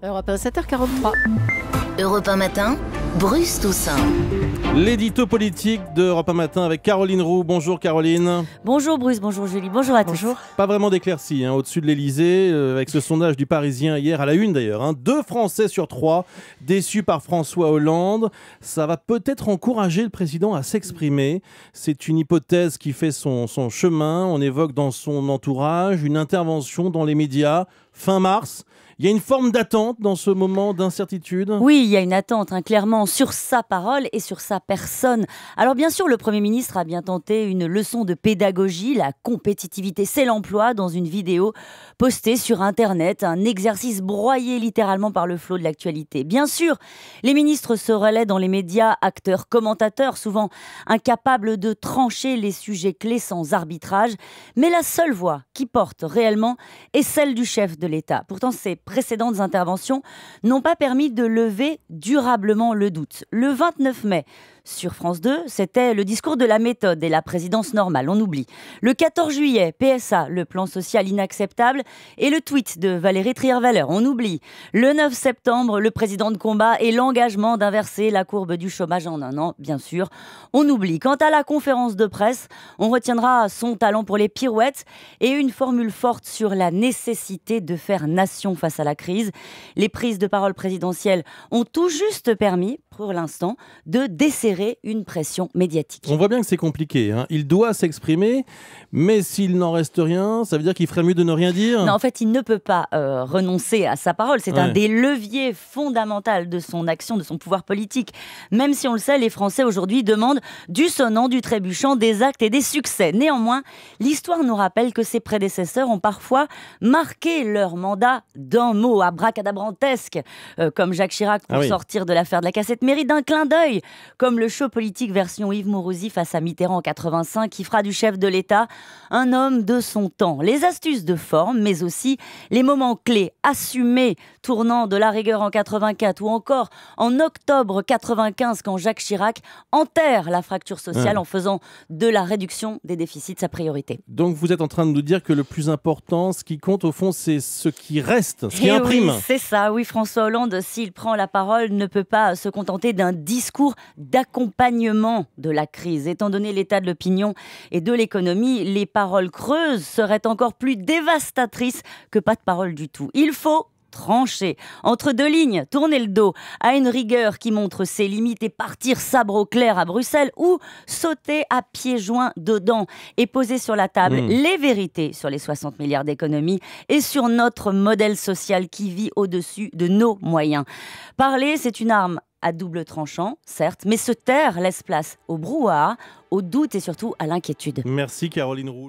Europe 1, 7h43. Europe 1 matin, Bruce Toussaint. L'édito politique d'Europe 1 matin avec Caroline Roux. Bonjour Caroline. Bonjour Bruce, bonjour Julie, bonjour à tous. Bonjour. Pas vraiment d'éclaircie au-dessus de l'Elysée, avec ce sondage du Parisien hier à la une d'ailleurs. 2 Français sur 3 déçus par François Hollande. Ça va peut-être encourager le président à s'exprimer. C'est une hypothèse qui fait son chemin. On évoque dans son entourage une intervention dans les médias fin mars. Il y a une forme d'attente dans ce moment d'incertitude. Oui, il y a une attente, clairement, sur sa parole et sur sa personne. Alors bien sûr, le Premier ministre a bien tenté une leçon de pédagogie. La compétitivité, c'est l'emploi, dans une vidéo postée sur Internet. Un exercice broyé littéralement par le flot de l'actualité. Bien sûr, les ministres se relaient dans les médias, acteurs, commentateurs, souvent incapables de trancher les sujets clés sans arbitrage. Mais la seule voix qui porte réellement est celle du chef de l'État. Pourtant, ces précédentes interventions n'ont pas permis de lever durablement le doute. Le 29 mai, sur France 2, c'était le discours de la méthode et la présidence normale, on oublie. Le 14 juillet, PSA, le plan social inacceptable, et le tweet de Valérie Trierweiler, on oublie. Le 9 septembre, le président de combat et l'engagement d'inverser la courbe du chômage en un an, bien sûr, on oublie. Quant à la conférence de presse, on retiendra son talent pour les pirouettes et une formule forte sur la nécessité de faire nation face à la crise. Les prises de parole présidentielles ont tout juste permis, pour l'instant, de desserrer une pression médiatique. On voit bien que c'est compliqué. Il doit s'exprimer, mais s'il n'en reste rien, ça veut dire qu'il ferait mieux de ne rien dire. Non, en fait, il ne peut pas renoncer à sa parole. C'est un des leviers fondamentaux de son action, de son pouvoir politique. Même si on le sait, les Français aujourd'hui demandent du sonnant, du trébuchant, des actes et des succès. Néanmoins, l'histoire nous rappelle que ses prédécesseurs ont parfois marqué leur mandat d'un mot abracadabrantesque, comme Jacques Chirac pour sortir de l'affaire de la cassette mairie, d'un clin d'œil, comme le show politique version Yves Mourouzi face à Mitterrand en 85, qui fera du chef de l'État un homme de son temps. Les astuces de forme, mais aussi les moments clés assumés, tournant de la rigueur en 84 ou encore en octobre 95, quand Jacques Chirac enterre la fracture sociale en faisant de la réduction des déficits sa priorité. Donc vous êtes en train de nous dire que le plus important, ce qui compte au fond, c'est ce qui reste, ce qui imprime. Oui, c'est ça. Oui, François Hollande, s'il prend la parole, ne peut pas se contenter d'un discours d'accompagnement de la crise. Étant donné l'état de l'opinion et de l'économie, les paroles creuses seraient encore plus dévastatrices que pas de parole du tout. Il faut trancher, entre deux lignes, tourner le dos à une rigueur qui montre ses limites et partir sabre au clair à Bruxelles, ou sauter à pieds joints dedans et poser sur la table les vérités sur les 60 milliards d'économies et sur notre modèle social qui vit au-dessus de nos moyens. Parler, c'est une arme à double tranchant, certes, mais se taire laisse place au brouhaha, au doute et surtout à l'inquiétude. Merci Caroline Roux.